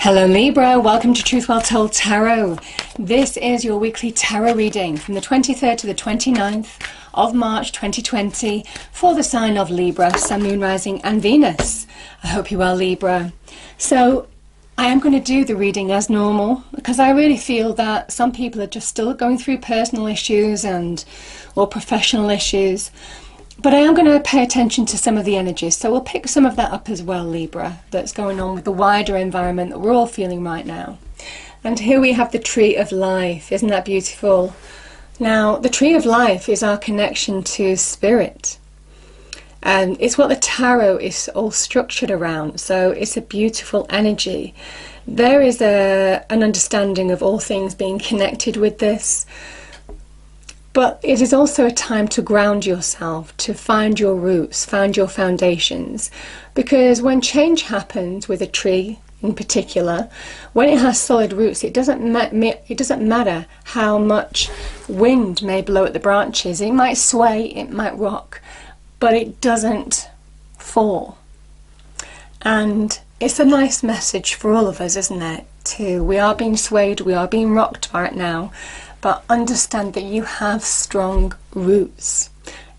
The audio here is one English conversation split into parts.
Hello Libra, welcome to Truth Well Told Tarot. This is your weekly tarot reading from the 23rd to the 29th of March 2020 for the sign of Libra, Sun, Moon, Rising and Venus. I hope you're well, Libra. So I am going to do the reading as normal because I really feel that some people are just still going through personal issues or professional issues. But I am going to pay attention to some of the energies, so we'll pick some of that up as well, Libra, that's going on with the wider environment that we're all feeling right now. And here we have the Tree of Life. Isn't that beautiful? Now, the Tree of Life is our connection to spirit. And it's what the tarot is all structured around, so it's a beautiful energy. There is an understanding of all things being connected with this. But it is also a time to ground yourself, to find your roots, find your foundations. Because when change happens with a tree in particular, when it has solid roots, it doesn't matter how much wind may blow at the branches. It might sway, it might rock, but it doesn't fall. And it's a nice message for all of us, isn't it? We are being swayed, we are being rocked right now. But understand that you have strong roots.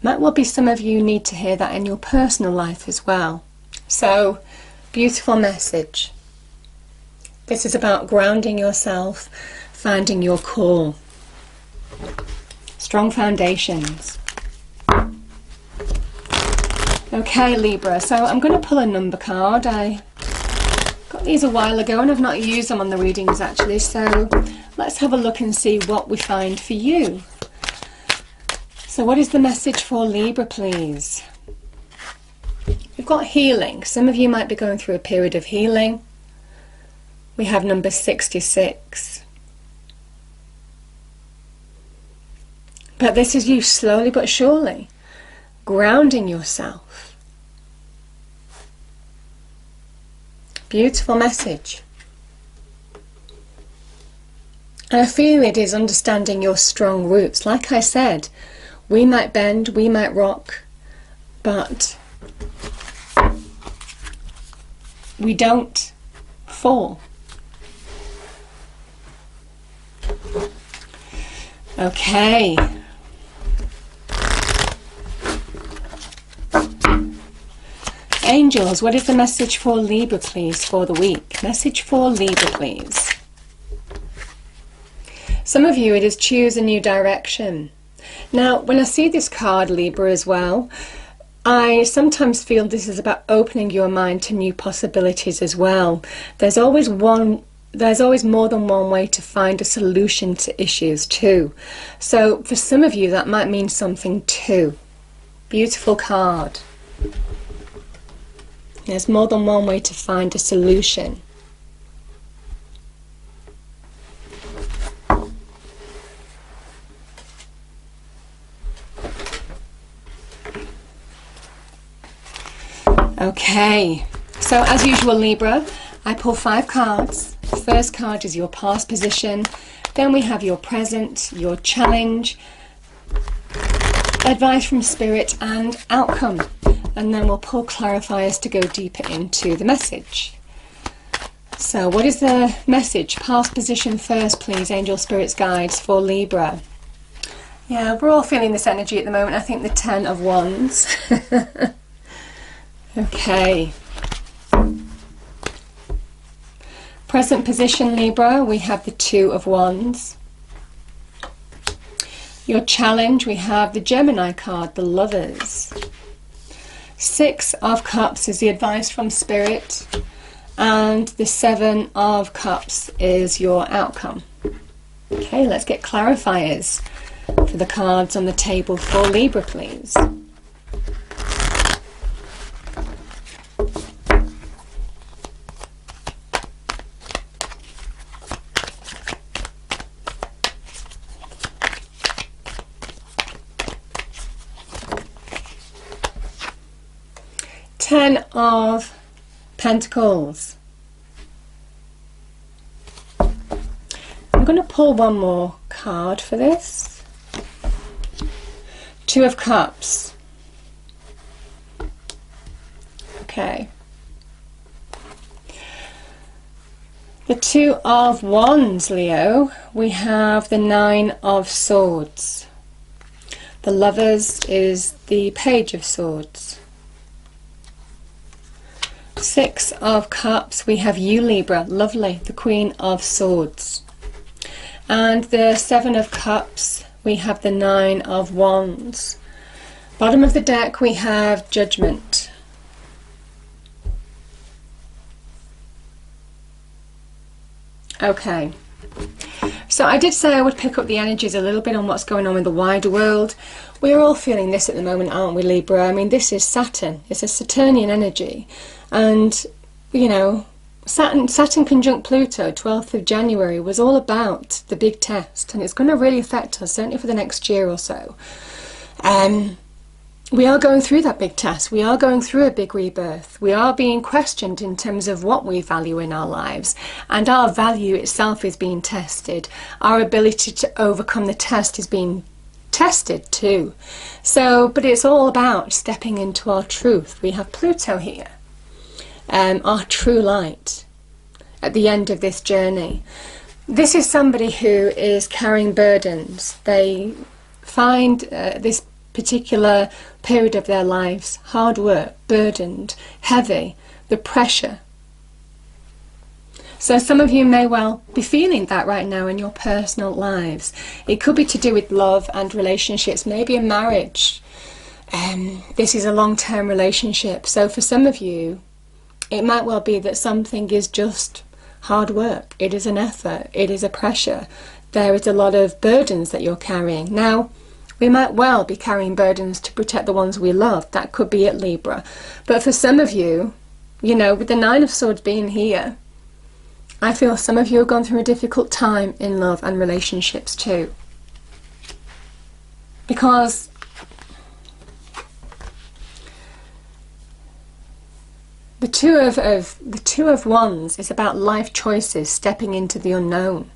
Might well be some of you need to hear that in your personal life as well. So, beautiful message. This is about grounding yourself, finding your core. Strong foundations. Okay, Libra, so I'm going to pull a number card. I got these a while ago and I've not used them on the readings actually, so let's have a look and see what we find for you. So what is the message for Libra, please? We've got healing. Some of you might be going through a period of healing. We have number 66. But this is you slowly but surely grounding yourself. Beautiful message. And I feel it is understanding your strong roots. Like I said, we might bend, we might rock, but we don't fall. Okay. Angels, what is the message for Libra, please, for the week? Message for Libra, please. Some of you, it is choose a new direction. Now, when I see this card, Libra, as well, I sometimes feel this is about opening your mind to new possibilities as well. There's always more than one way to find a solution to issues too. So for some of you, that might mean something too. Beautiful card. There's more than one way to find a solution. Okay, so as usual, Libra, I pull 5 cards. The first card is your past position, then we have your present, your challenge, advice from spirit and outcome, and then we'll pull clarifiers to go deeper into the message. So what is the message? Past position first, please, angel, spirits, guides for Libra. Yeah, we're all feeling this energy at the moment. I think the 10 of Wands. Okay. Present position, Libra, we have the 2 of Wands. Your challenge, we have the Gemini card, the Lovers. 6 of Cups is the advice from Spirit, and the 7 of Cups is your outcome. Okay, let's get clarifiers for the cards on the table for Libra, please. Ten of Pentacles. I'm going to pull one more card for this. 2 of Cups. Okay. The Two of Wands, Leo, we have the Nine of Swords. The Lovers is the Page of Swords. Six of Cups, we have you, Libra, lovely, the Queen of Swords. And the Seven of Cups, we have the Nine of Wands. Bottom of the deck, we have Judgment. Okay, so I did say I would pick up the energies a little bit on what's going on in the wider world. We're all feeling this at the moment, aren't we, Libra? I mean, this is Saturn. It's a Saturnian energy. And, you know, Saturn conjunct Pluto, 12th of January, was all about the big test. And it's going to really affect us, certainly for the next year or so. We are going through that big test. We are going through a big rebirth. We are being questioned in terms of what we value in our lives. And our value itself is being tested. Our ability to overcome the test is being tested too. So, but it's all about stepping into our truth. We have Pluto here, our true light at the end of this journey. This is somebody who is carrying burdens. They find this particular period of their lives hard work, burdened, heavy, the pressure. So some of you may well be feeling that right now in your personal lives. It could be to do with love and relationships, maybe a marriage. This is a long-term relationship. So for some of you, it might well be that something is just hard work. It is an effort. It is a pressure. There is a lot of burdens that you're carrying. Now, we might well be carrying burdens to protect the ones we love. That could be it, Libra. But for some of you, you know, with the Nine of Swords being here, I feel some of you have gone through a difficult time in love and relationships too. Because the Two of Wands is about life choices, stepping into the unknown.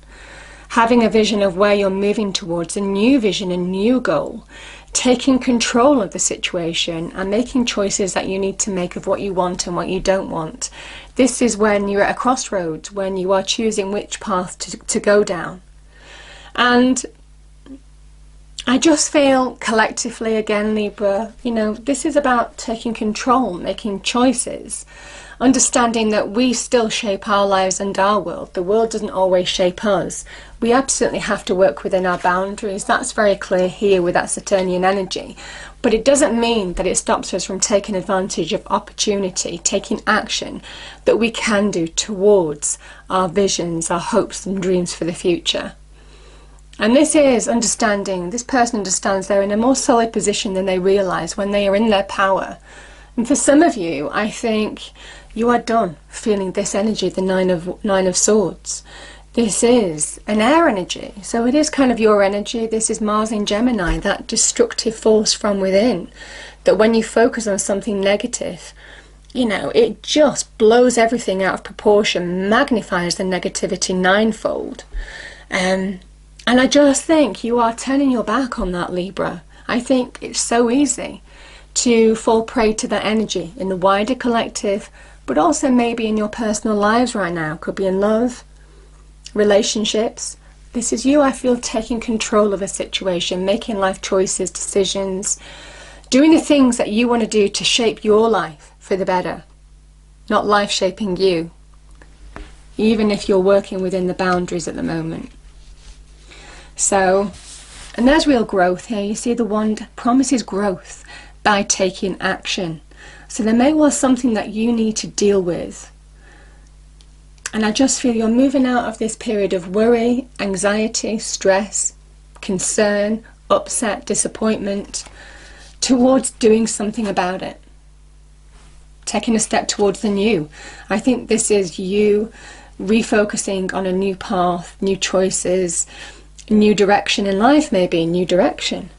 Having a vision of where you're moving towards, a new vision, a new goal, taking control of the situation and making choices that you need to make of what you want and what you don't want. This is when you're at a crossroads, when you are choosing which path to go down. And I just feel collectively, again, Libra, you know, this is about taking control, making choices, understanding that we still shape our lives and our world. The world doesn't always shape us. We absolutely have to work within our boundaries. That's very clear here with that Saturnian energy. But it doesn't mean that it stops us from taking advantage of opportunity, taking action that we can do towards our visions, our hopes and dreams for the future. And this is understanding, this person understands they're in a more solid position than they realise when they are in their power. And for some of you, I think you are done feeling this energy, the Nine of Swords. This is an air energy, so it is kind of your energy. This is Mars in Gemini, that destructive force from within, that when you focus on something negative, you know, it just blows everything out of proportion, magnifies the negativity ninefold. And I just think you are turning your back on that, Libra. I think it's so easy to fall prey to that energy in the wider collective, but also maybe in your personal lives right now. Could be in love, relationships. This is you, I feel, taking control of a situation, making life choices, decisions, doing the things that you want to do to shape your life for the better, not life shaping you, even if you're working within the boundaries at the moment. So, and there's real growth here. You see the wand promises growth by taking action. So there may well be something that you need to deal with. And I just feel you're moving out of this period of worry, anxiety, stress, concern, upset, disappointment, towards doing something about it. Taking a step towards the new. I think this is you refocusing on a new path, new choices, new direction in life, maybe, new direction.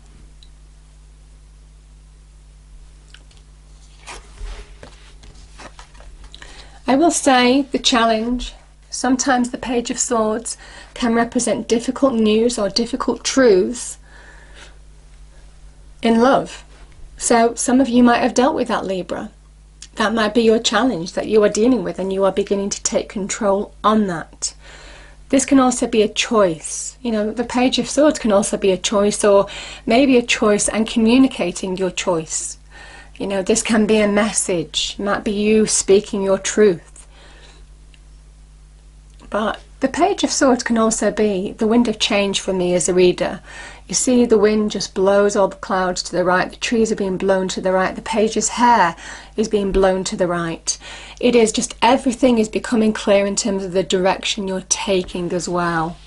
I will say the challenge, sometimes the Page of Swords can represent difficult news or difficult truths in love. So some of you might have dealt with that, Libra. That might be your challenge that you are dealing with, and you are beginning to take control on that. This can also be a choice. You know, the Page of Swords can also be a choice, or maybe a choice and communicating your choice. You know, this can be a message. It might be you speaking your truth. But the Page of Swords can also be the wind of change for me as a reader. You see, the wind just blows all the clouds to the right, the trees are being blown to the right, the page's hair is being blown to the right. It is just, everything is becoming clear in terms of the direction you're taking as well.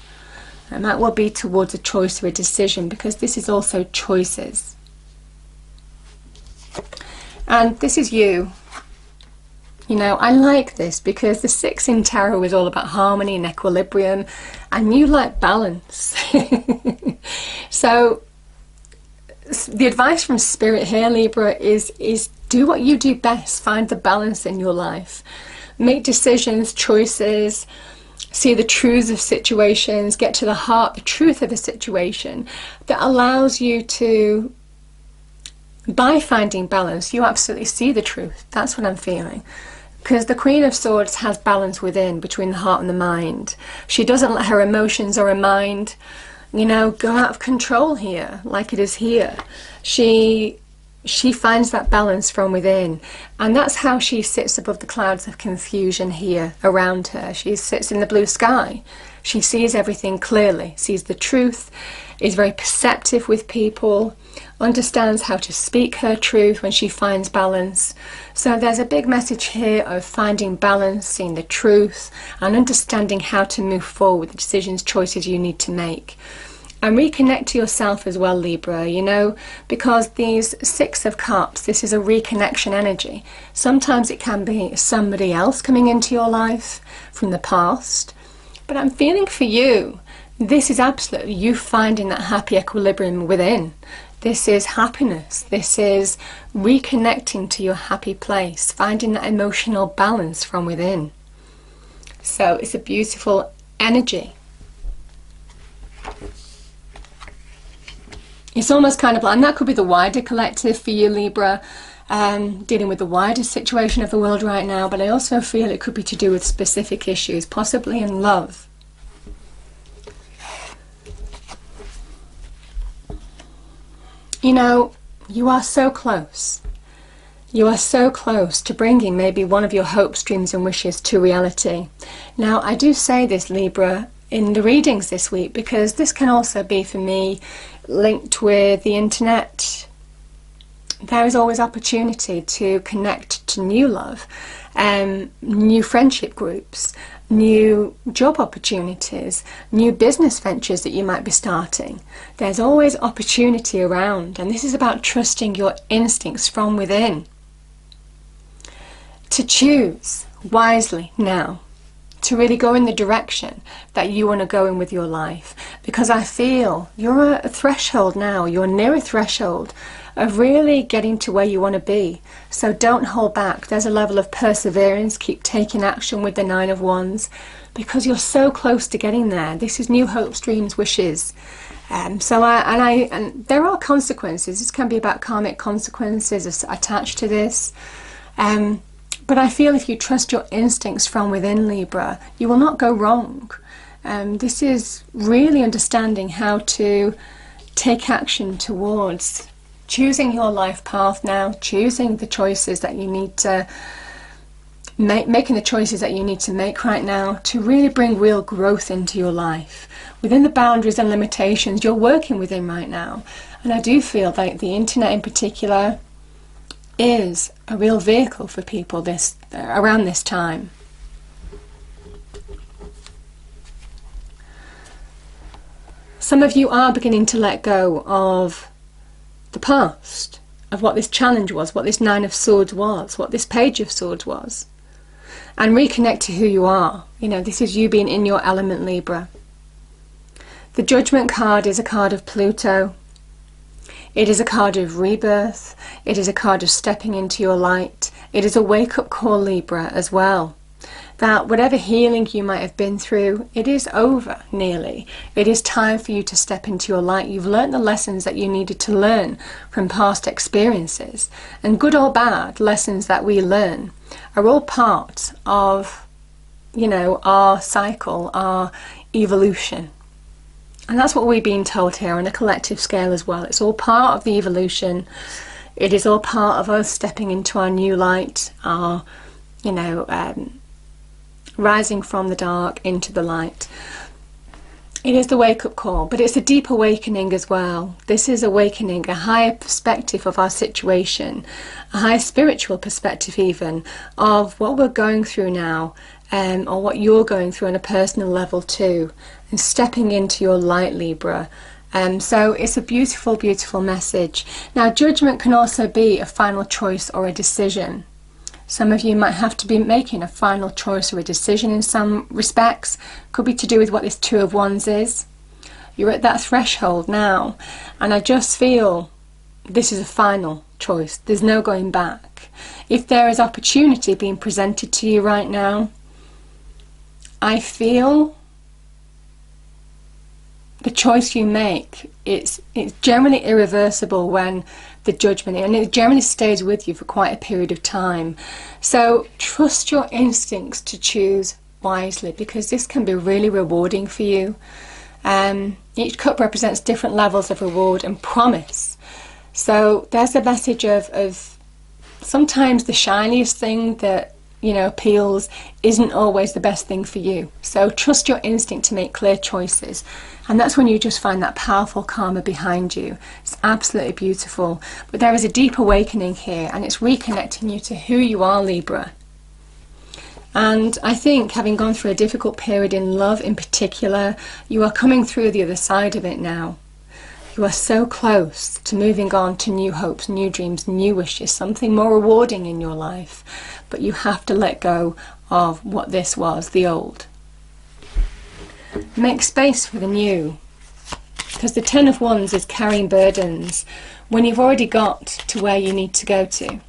And that will be towards a choice or a decision, because this is also choices. And this is you. You know, I like this because the 6 in tarot is all about harmony and equilibrium, and you like balance. So the advice from Spirit here, Libra, is do what you do best. Find the balance in your life. Make decisions, choices, see the truths of situations, get to the heart, the truth of a situation that allows you to, by finding balance, you absolutely see the truth. That's what I'm feeling. Because the Queen of Swords has balance within, between the heart and the mind. She doesn't let her emotions or her mind, you know, go out of control here, like it is here. She finds that balance from within. And that's how she sits above the clouds of confusion here around her. She sits in the blue sky. She sees everything clearly, sees the truth, is very perceptive with people, understands how to speak her truth when she finds balance. So there's a big message here of finding balance, seeing the truth, and understanding how to move forward with the decisions, choices you need to make. And reconnect to yourself as well, Libra, you know, because these 6 of Cups, this is a reconnection energy. Sometimes it can be somebody else coming into your life from the past. But I'm feeling for you, this is absolutely you finding that happy equilibrium within. This is happiness. This is reconnecting to your happy place, finding that emotional balance from within. So it's a beautiful energy. It's almost kind of like, and that could be the wider collective for you, Libra, dealing with the wider situation of the world right now, but I also feel it could be to do with specific issues, possibly in love. You know, you are so close. You are so close to bringing maybe one of your hopes, dreams and wishes to reality. Now, I do say this, Libra, in the readings this week, because this can also be for me linked with the internet. There is always opportunity to connect to new love, new friendship groups, new job opportunities, new business ventures that you might be starting. There's always opportunity around, and this is about trusting your instincts from within. To choose wisely now, to really go in the direction that you want to go in with your life, because I feel you're at a threshold now, you're near a threshold of really getting to where you want to be. So don't hold back. There's a level of perseverance. Keep taking action with the 9 of Wands, because you're so close to getting there. This is new hopes, dreams, wishes. And there are consequences. This can be about karmic consequences attached to this. But I feel if you trust your instincts from within, Libra, you will not go wrong. This is really understanding how to take action towards choosing your life path now, choosing the choices that you need to make, making the choices that you need to make right now to really bring real growth into your life within the boundaries and limitations you're working within right now. And I do feel like the internet in particular is a real vehicle for people around this time. Some of you are beginning to let go of the past, of what this challenge was, what this 9 of Swords was, what this Page of Swords was, and reconnect to who you are. You know, this is you being in your element, Libra. The Judgment card is a card of Pluto. It is a card of rebirth. It is a card of stepping into your light. It is a wake-up call, Libra, as well. that whatever healing you might have been through, it is over nearly. It is time for you to step into your light. You've learned the lessons that you needed to learn from past experiences, and good or bad lessons that we learn are all part of, you know, our cycle, our evolution. And that's what we're being told here on a collective scale as well. It's all part of the evolution. It is all part of us stepping into our new light, our, you know, rising from the dark into the light. It is the wake-up call, but it's a deep awakening as well. This is awakening a higher perspective of our situation, a higher spiritual perspective even, of what we're going through now, or what you're going through on a personal level too, and stepping into your light, Libra. So it's a beautiful, beautiful message. Now, judgment can also be a final choice or a decision. Some of you might have to be making a final choice or a decision in some respects. Could be to do with what this Two of Wands is. You're at that threshold now, and I just feel this is a final choice. There's no going back. If there is opportunity being presented to you right now, I feel the choice you make, it's generally irreversible when the judgment, and it generally stays with you for quite a period of time. So trust your instincts to choose wisely, because this can be really rewarding for you. Each cup represents different levels of reward and promise. So there's a message of sometimes the shiniest thing that, you know, appeals isn't always the best thing for you. So trust your instinct to make clear choices, and that's when you just find that powerful karma behind you. It's absolutely beautiful. But there is a deep awakening here, and it's reconnecting you to who you are, Libra. And I think, having gone through a difficult period in love in particular, you are coming through the other side of it now. You are so close to moving on to new hopes, new dreams, new wishes, something more rewarding in your life. But you have to let go of what this was, the old. Make space for the new. Because the Ten of Wands is carrying burdens when you've already got to where you need to go to.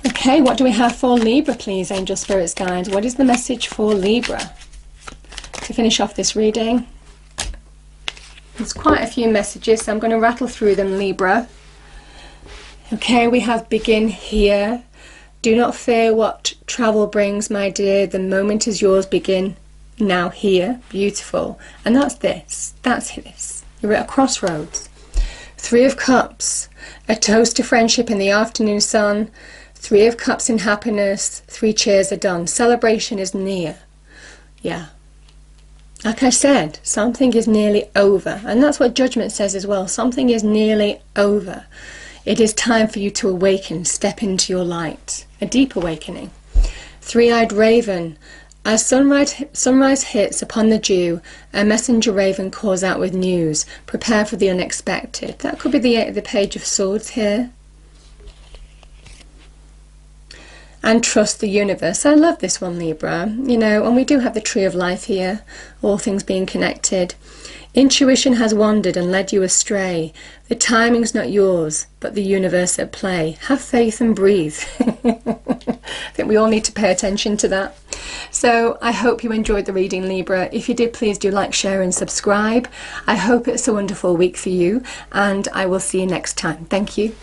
Okay, what do we have for Libra, please, Angel Spirits Guides? What is the message for Libra? To finish off this reading, there's quite a few messages, so I'm going to rattle through them, Libra. Okay, we have begin here. Do not fear what travel brings, my dear. The moment is yours. Begin now here. Beautiful. And that's this. That's this. You're at a crossroads. Three of Cups. A toast to friendship in the afternoon sun. Three of Cups in happiness. Three cheers are done. Celebration is near. Yeah. Like I said, something is nearly over. And that's what Judgment says as well. Something is nearly over. It is time for you to awaken, step into your light. A deep awakening. Three-eyed raven. As sunrise hits upon the dew, a messenger raven calls out with news. Prepare for the unexpected. That could be the Page of Swords here. And trust the universe. I love this one, Libra. You know, and we do have the Tree of Life here, all things being connected. Intuition has wandered and led you astray. The timing's not yours, but the universe at play. Have faith and breathe. I think we all need to pay attention to that. So I hope you enjoyed the reading, Libra. If you did, please do like, share and subscribe. I hope it's a wonderful week for you, and I will see you next time. Thank you.